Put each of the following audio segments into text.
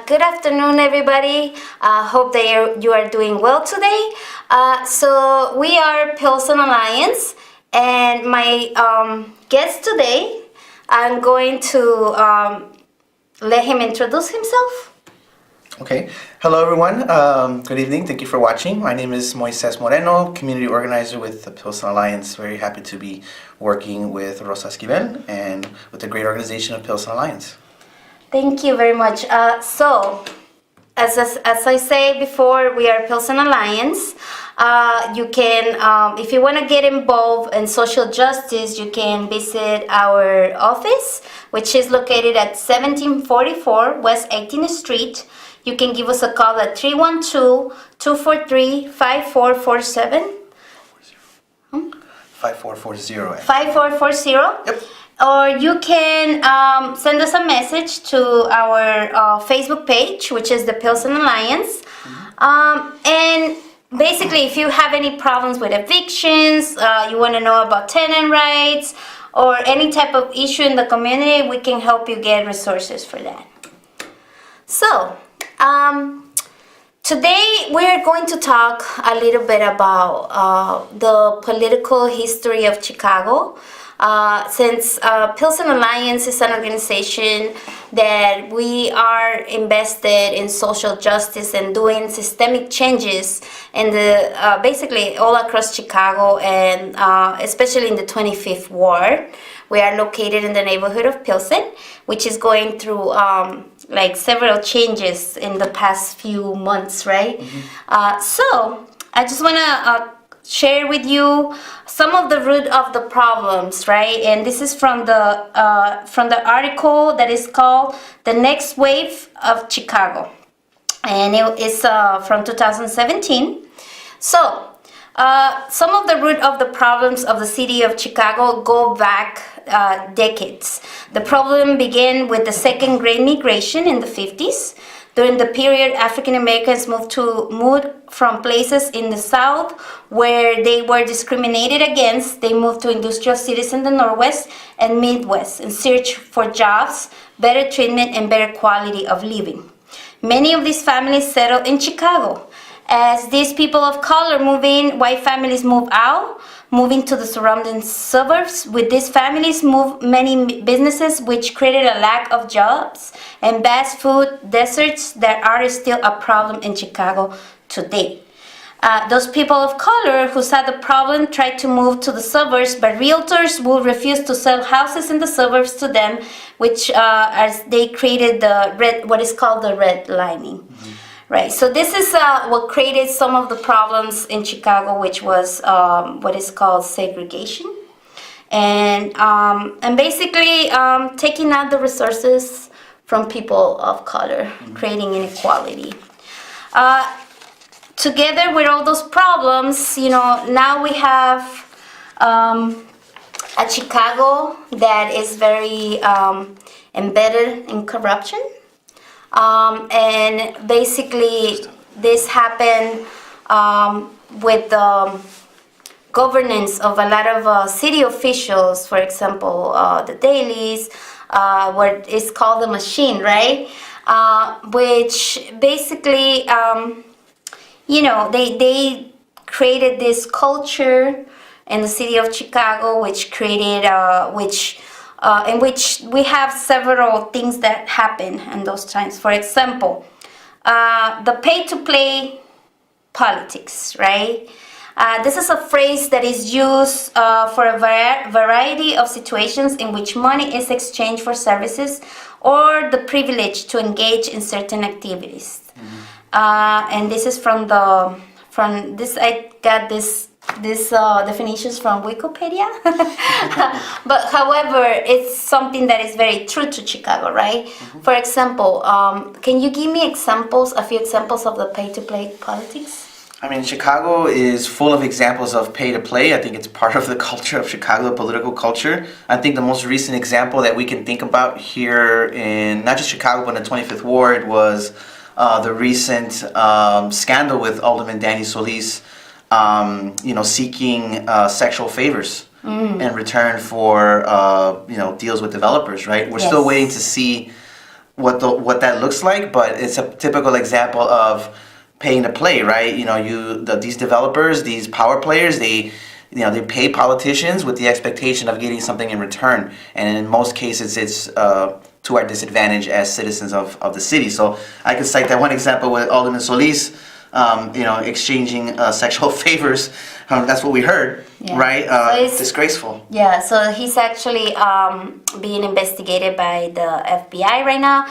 Good afternoon, everybody. Hope that you are doing well today. So we are Pilsen Alliance, and my guest today, I'm going to let him introduce himself. Okay. Hello, everyone. Good evening. Thank you for watching. My name is Moises Moreno, community organizer with the Pilsen Alliance. Very happy to be working with Rosa Esquivel and with the great organization of Pilsen Alliance. Thank you very much. So, as I say before, we are Pilsen Alliance. You can, if you want to get involved in social justice, you can visit our office, which is located at 1744 West 18th Street. You can give us a call at 312-243-5447. 5440. 5440. Yep. Or you can send us a message to our Facebook page, which is the Pilsen Alliance. And basically, if you have any problems with evictions, you want to know about tenant rights, or any type of issue in the community, we can help you get resources for that. So, today we're going to talk a little bit about the political history of Chicago. Since Pilsen Alliance is an organization that we are invested in social justice and doing systemic changes in the basically all across Chicago, and especially in the 25th Ward. We are located in the neighborhood of Pilsen, which is going through like several changes in the past few months, right? So I just want to share with you some of the root of the problems, right? And this is from the article that is called "The Next Wave of Chicago," and it is from 2017. So some of the root of the problems of the city of Chicago go back decades. The problem began with the second Great Migration in the 50s. During the period, African Americans moved from places in the South where they were discriminated against. They moved to industrial cities in the Northwest and Midwest in search for jobs, better treatment, and better quality of living. Many of these families settled in Chicago. As these people of color move in, white families move out, moving to the surrounding suburbs. With these families move many businesses, which created a lack of jobs and fast food deserts that are still a problem in Chicago today. Those people of color who saw the problem tried to move to the suburbs, but realtors will refuse to sell houses in the suburbs to them, which as they created what is called the redlining. Right, so this is what created some of the problems in Chicago, which was what is called segregation, and basically taking out the resources from people of color, creating inequality. Together with all those problems, now we have a Chicago that is very embedded in corruption. And basically this happened with the governance of a lot of city officials, for example, the dailies, what is called the machine, right? Which basically, they created this culture in the city of Chicago, which created, in which we have several things that happen in those times. For example, the pay-to-play politics, right? This is a phrase that is used for a variety of situations in which money is exchanged for services or the privilege to engage in certain activities. And this is I got this definitions from Wikipedia. But however, it's something that is very true to Chicago, right? For example, can you give me a few examples of the pay-to-play politics? I mean, Chicago is full of examples of pay-to-play. I think it's part of the culture of Chicago, the political culture. I think the most recent example that we can think about here in not just Chicago, but in the 25th Ward was the recent scandal with Alderman Danny Solis, seeking sexual favors in return for, deals with developers, right? We're still waiting to see what that looks like, but it's a typical example of paying to play, right? These developers, these power players, they pay politicians with the expectation of getting something in return, and in most cases, it's to our disadvantage as citizens of the city. So I could cite that one example with Alderman Solis, exchanging sexual favors. That's what we heard, Yeah. right? So it's disgraceful. Yeah, so he's actually being investigated by the FBI right now,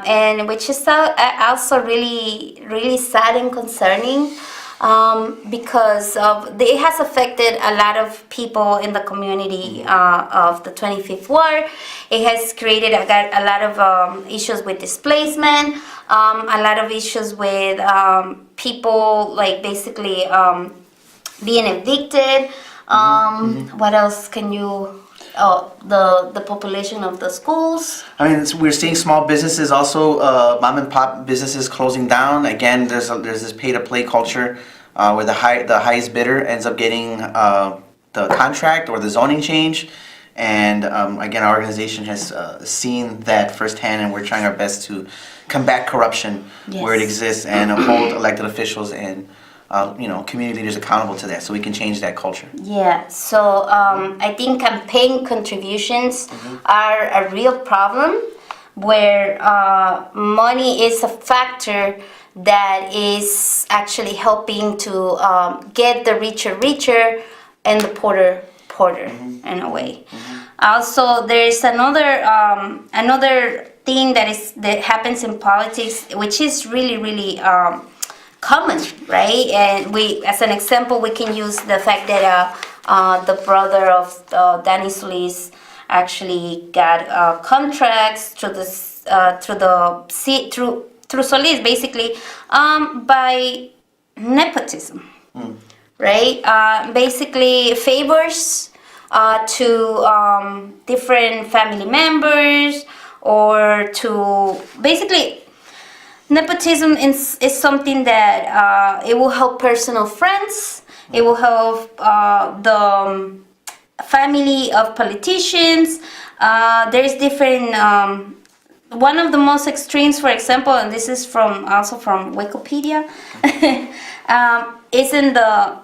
and which is also really, really sad and concerning, because it has affected a lot of people in the community of the 25th Ward. It has created a lot of issues with displacement, a lot of issues with people like basically being evicted. What else can you? The population of the schools. I mean, we're seeing small businesses also, mom and pop businesses closing down. Again, there's this pay to play culture where the highest bidder ends up getting the contract or the zoning change. And again, our organization has seen that firsthand, and we're trying our best to combat corruption where it exists and hold elected officials and community leaders accountable to that, so we can change that culture. Yeah, so I think campaign contributions are a real problem, where money is a factor that is actually helping to get the richer and the poorer in a way. Also, there's another thing that happens in politics, which is really common, right? And as an example, we can use the fact that the brother of Danny Solis actually got contracts through Solis, basically, by nepotism, right? Basically favors to different family members, or to basically. Nepotism is something that it will help personal friends. It will help the family of politicians. There's different. One of the most extremes, for example, and this is also from Wikipedia, is in the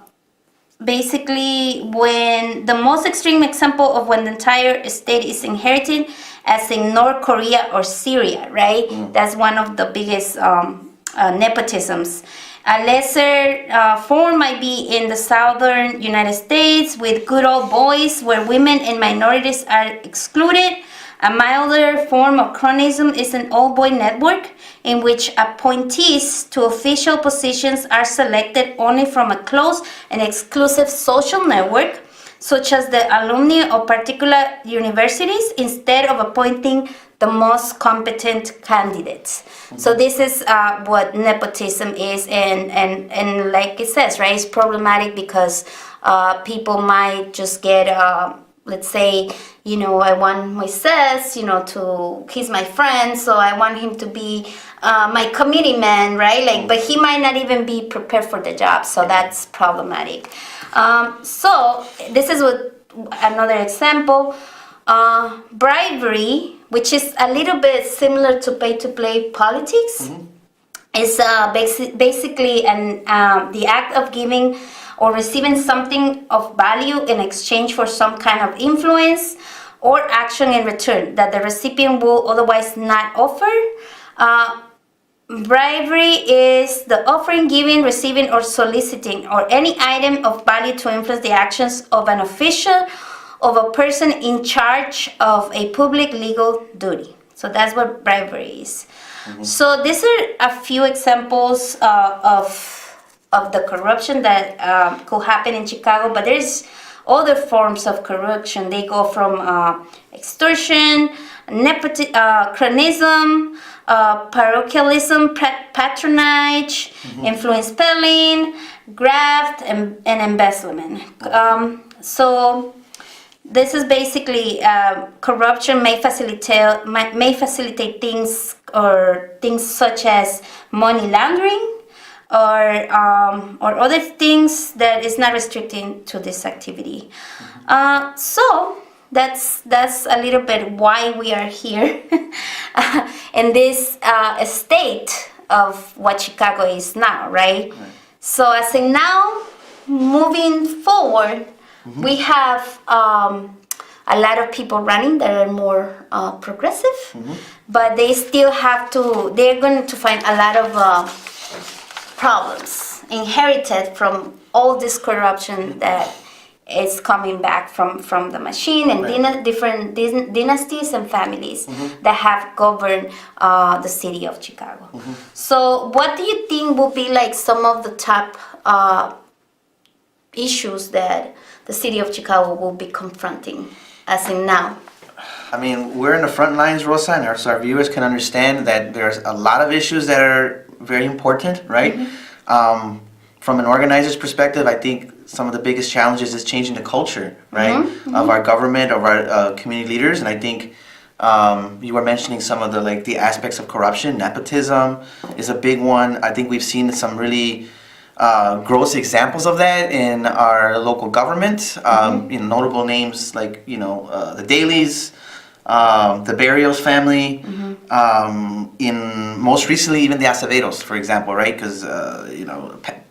basically when the most extreme example of when the entire estate is inherited, as in North Korea or Syria, right? That's one of the biggest nepotisms. A lesser form might be in the southern United States with good old boys, where women and minorities are excluded. A milder form of cronyism is an old boy network, in which appointees to official positions are selected only from a close and exclusive social network, such as the alumni of particular universities, instead of appointing the most competent candidates. So this is what nepotism is, and like it says, right, it's problematic because people might just get, let's say, I want Moises, he's my friend, so I want him to be my committee man, right? But he might not even be prepared for the job, so that's problematic. So this is another example. Bribery, which is a little bit similar to pay-to-play politics, is basically the act of giving or receiving something of value in exchange for some kind of influence or action in return that the recipient will otherwise not offer. Bribery is the offering, giving, receiving, or soliciting, or any item of value to influence the actions of an official, of a person in charge of a public legal duty. So that's what bribery is. So these are a few examples of the corruption that could happen in Chicago, but there's other forms of corruption. They go from extortion, cronyism, parochialism, patronage, influence peddling, graft, and embezzlement. So this is basically corruption may facilitate things such as money laundering, or other things that is not restricting to this activity. So that's a little bit why we are here in this state of what Chicago is now, right? So I say now, moving forward, we have a lot of people running that are more progressive, but they still have to. They're going to find a lot of problems inherited from all this corruption that is coming back from the machine and different dynasties and families that have governed the city of Chicago. So what do you think will be like some of the top issues that the city of Chicago will be confronting as in now? I mean, we're in the front lines, Rosa, and so our viewers can understand that there's a lot of issues that are very important, right? From an organizer's perspective, I think some of the biggest challenges is changing the culture, right, of our government, of our community leaders, and I think you were mentioning some of the aspects of corruption. Nepotism is a big one. I think we've seen some really gross examples of that in our local government. Notable names like the Dailies, the Barrios family, in most recently even the Acevedos, for example, right? Because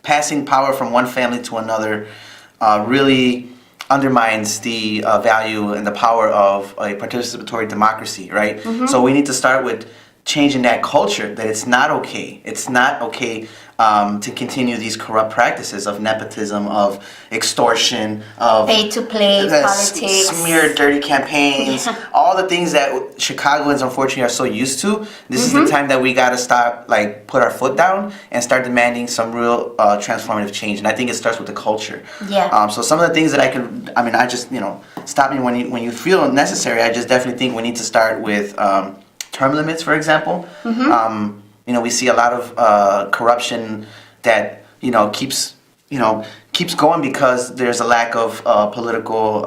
passing power from one family to another really undermines the value and the power of a participatory democracy, right? So we need to start with changing that culture, that it's not okay. It's not okay to continue these corrupt practices of nepotism, of extortion, of pay-to-play politics, smear dirty campaigns, all the things that Chicagoans unfortunately are so used to. This is the time that we got to stop, put our foot down and start demanding some real transformative change. And I think it starts with the culture. Yeah. So some of the things that I just, stop me when you feel necessary. I just definitely think we need to start with term limits, for example. We see a lot of corruption that keeps going because there's a lack of political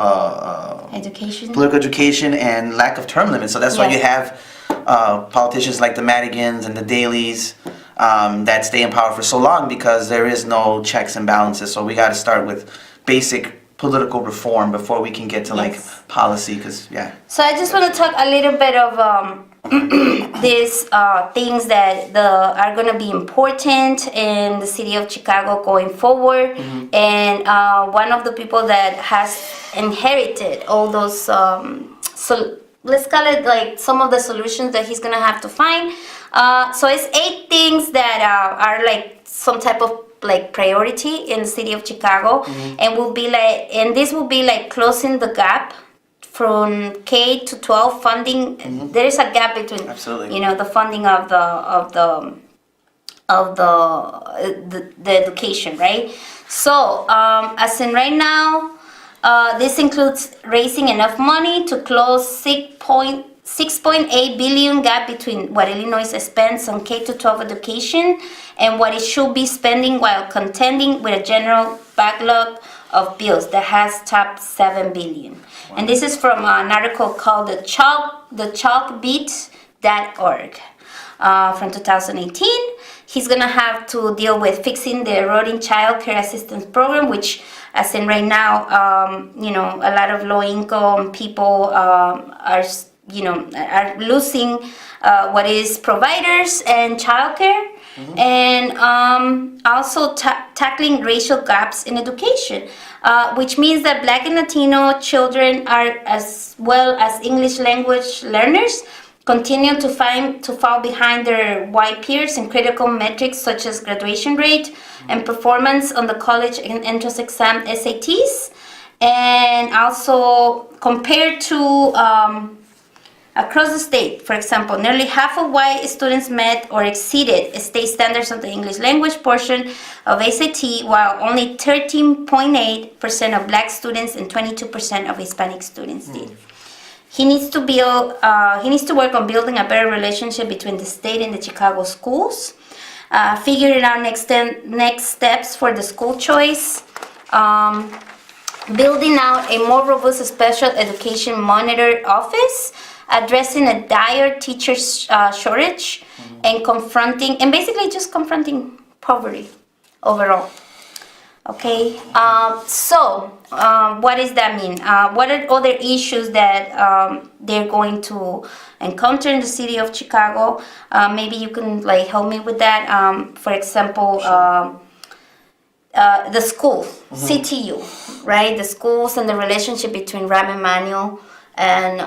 education and lack of term limits. So that's why you have politicians like the Madigans and the Dailies that stay in power for so long, because there is no checks and balances. So we got to start with basic political reform before we can get to policy. So I just want to talk a little bit of these things that are going to be important in the city of Chicago going forward. And one of the people that has inherited all those, so let's call it some of the solutions that he's going to have to find. So it's 8 things that are some type of priority in the city of Chicago, and this will be closing the gap from K to 12 funding. There is a gap between the funding of the education, right? So as in right now, this includes raising enough money to close 6.8 billion gap between what Illinois spends on K to 12 education and what it should be spending, while contending with a general backlog of bills that has topped 7 billion. Wow. And this is from an article called the chalkbeat.org from 2018. He's gonna have to deal with fixing the eroding child care assistance program, which, as in right now, a lot of low-income people are losing what is providers and childcare, and also tackling racial gaps in education, which means that Black and Latino children are, as well as English language learners, continue to fall behind their white peers in critical metrics such as graduation rate and performance on the college and entrance exam SATs, and also compared to across the state. For example, nearly half of white students met or exceeded state standards on the English language portion of SAT, while only 13.8% of Black students and 22% of Hispanic students did. He needs to work on building a better relationship between the state and the Chicago schools, figuring out next steps for the school choice, building out a more robust special education monitor office, addressing a dire teacher shortage, and confronting poverty overall. Okay, what does that mean? What are other issues that they're going to encounter in the city of Chicago? Maybe you can like help me with that. For example, the school, CTU, right? The schools and the relationship between Rahm Emanuel and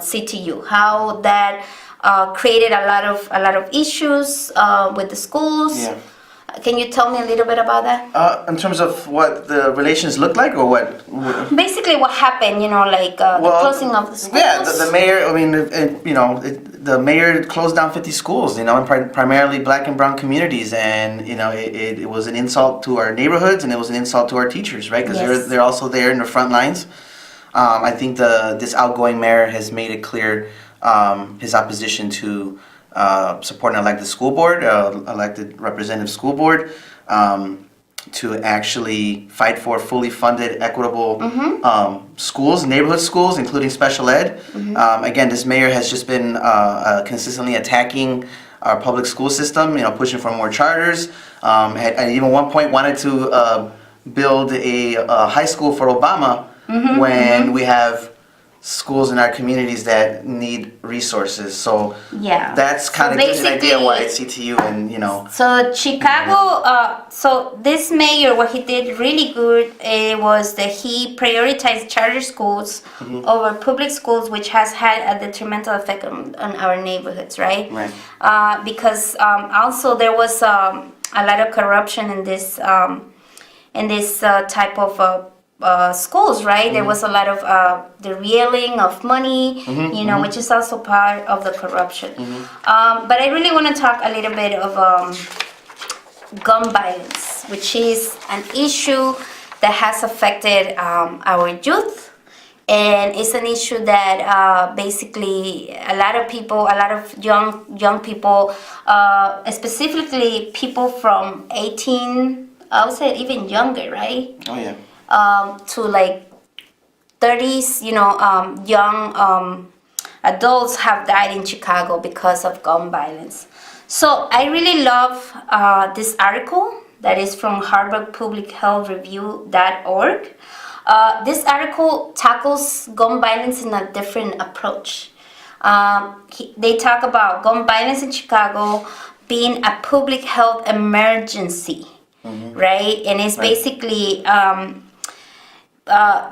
CTU. How that created a lot of issues with the schools. Yeah. Can you tell me a little bit about that? In terms of what the relations look like, or what? Basically, what happened, like the closing of the schools. Yeah, the mayor. I mean, the mayor closed down 50 schools. In primarily black and brown communities, and it was an insult to our neighborhoods, and it was an insult to our teachers, right? Because Yes. they're also there in the front lines. I think this outgoing mayor has made it clear his opposition to support an elected school board, elected representative school board, to actually fight for fully funded, equitable schools, neighborhood schools, including special ed. Again, this mayor has just been consistently attacking our public school system, pushing for more charters, and even one point wanted to build a high school for Obama when we have schools in our communities that need resources. So Yeah. that's kind So of gives you an idea why basically- it's CTU and So Chicago, so this mayor, what he did really good was that he prioritized charter schools over public schools, which has had a detrimental effect on our neighborhoods, right? Right. Because also there was a lot of corruption in this type of schools, right? There was a lot of the reeling of money, which is also part of the corruption. But I really want to talk a little bit of gun violence, which is an issue that has affected our youth. And it's an issue that basically a lot of young people, specifically people from 18, I would say even younger, right? Oh yeah. To like 30s, young adults have died in Chicago because of gun violence. So I really love this article that is from HarvardPublicHealthReview.org. This article tackles gun violence in a different approach. They talk about gun violence in Chicago being a public health emergency, right? And it's basically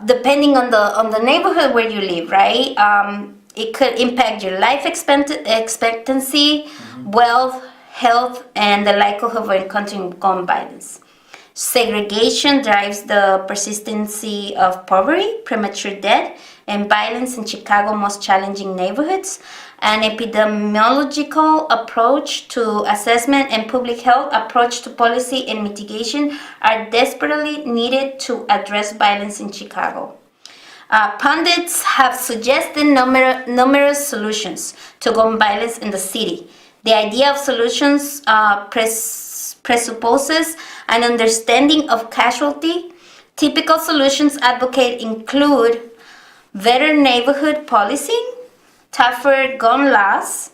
depending on the neighborhood where you live, right? It could impact your life expectancy, wealth, health, and the likelihood of encountering gun violence. Segregation drives the persistency of poverty, premature death, and violence in Chicago's most challenging neighborhoods. An epidemiological approach to assessment and public health approach to policy and mitigation are desperately needed to address violence in Chicago. Pundits have suggested numerous solutions to gun violence in the city. The idea of solutions presupposes an understanding of casualty. Typical solutions advocated include better neighborhood policing, tougher gun laws,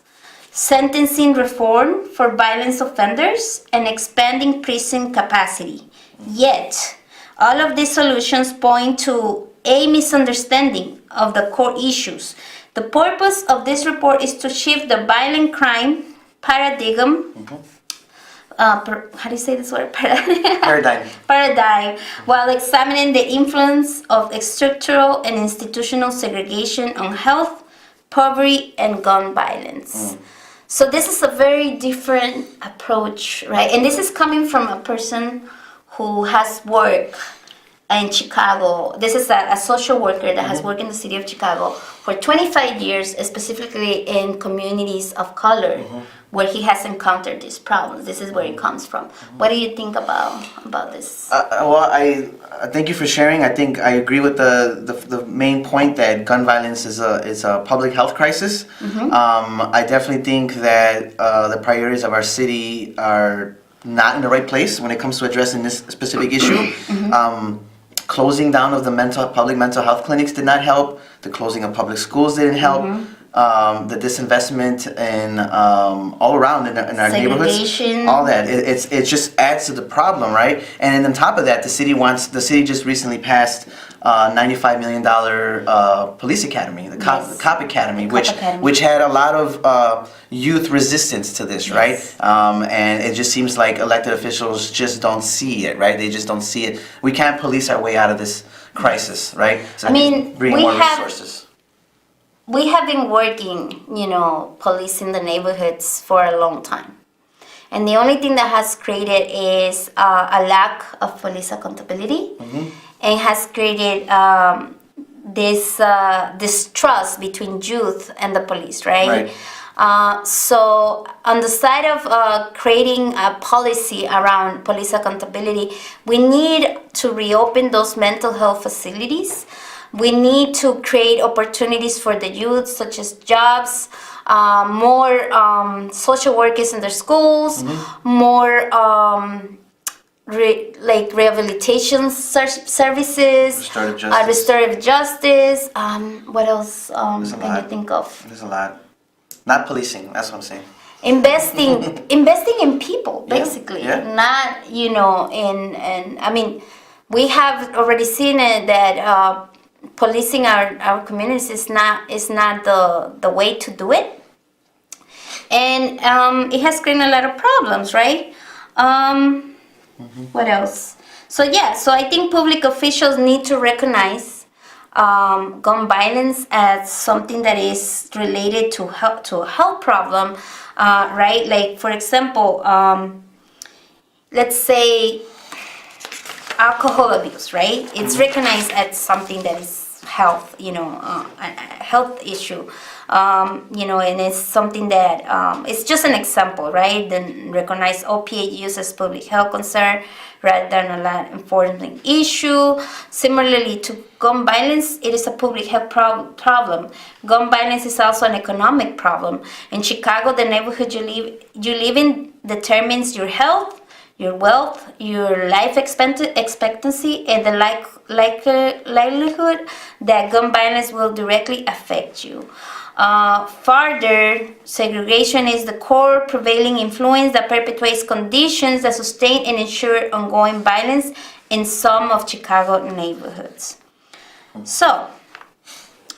sentencing reform for violence offenders, and expanding prison capacity. Yet, all of these solutions point to a misunderstanding of the core issues. The purpose of this report is to shift the violent crime paradigm. How do you say this word? Paradigm, while examining the influence of structural and institutional segregation on health, poverty, and gun violence. So this is a very different approach, right? And this is coming from a person who has worked in Chicago. This is a social worker that has worked in the city of Chicago for 25 years, specifically in communities of color, where he has encountered these problems. This is where it comes from. What do you think about this? Well, I thank you for sharing. I think I agree with the main point that gun violence is a public health crisis. I definitely think that the priorities of our city are not in the right place when it comes to addressing this specific issue. Closing down of the public mental health clinics did not help. The closing of public schools didn't help. the disinvestment and all around in our neighborhoods, Segregation. all that. It just adds to the problem, right? And then on top of that, the city just recently passed $95 million police academy, the Yes. cop academy, The which cop academy. which had a lot of youth resistance to this, right? Yes. And it just seems like elected officials just don't see it, right? They just don't see it. We can't police our way out of this crisis, right? So I mean, bring we more have- resources. We have been working, policing the neighborhoods for a long time. And the only thing that has created is a lack of police accountability, and has created this distrust between youth and the police, right? So on the side of creating a policy around police accountability, we need to reopen those mental health facilities. We need to create opportunities for the youth, such as jobs, more social workers in their schools, more rehabilitation services, restorative justice. What else can you think of? There's a lot. Not policing. That's what I'm saying. Investing in people, basically. Yeah. Not in I mean, we have already seen it that policing our communities is not the way to do it, and it has created a lot of problems, right? What else? So I think public officials need to recognize gun violence as something that is related to a health problem, right? Like, for example, let's say alcohol abuse, right? It's recognized as something that is health, a health issue, and it's something that it's just an example, right? Then recognize opiate use as public health concern rather than a law enforcement issue. Similarly to gun violence, it is a public health problem. Gun violence is also an economic problem. In Chicago, the neighborhood you live in determines your health, your wealth, your life expectancy, and the likelihood that gun violence will directly affect you. Further, segregation is the core prevailing influence that perpetuates conditions that sustain and ensure ongoing violence in some of Chicago neighborhoods. So,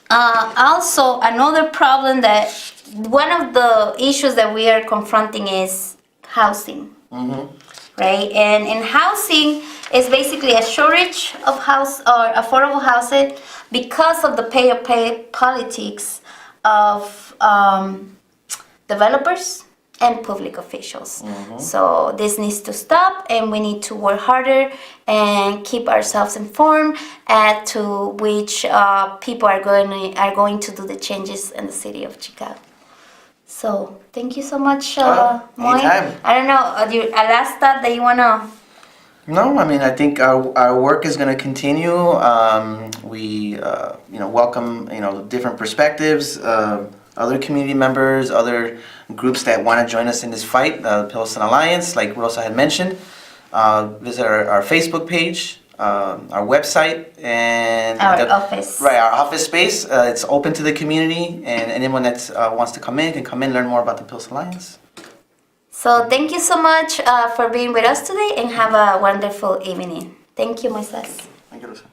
also another problem that one of the issues that we are confronting is housing. Right? And in housing is basically a shortage of house or affordable housing because of the pay politics of developers and public officials. So this needs to stop, and we need to work harder and keep ourselves informed as to which people are going to do the changes in the city of Chicago. So thank you so much, Moy. Anytime. I don't know, a last thought that you wanna? No, I mean, I think our work is going to continue. We welcome different perspectives, other community members, other groups that want to join us in this fight. The Pilsen Alliance, like Rosa had mentioned. Visit our Facebook page, our website, and Our office. Right, our office space. It's open to the community, and anyone that wants to come in can come in, learn more about the Pilsen Alliance. So thank you so much for being with us today, and have a wonderful evening. Thank you, Moises. Thank you, Rosa.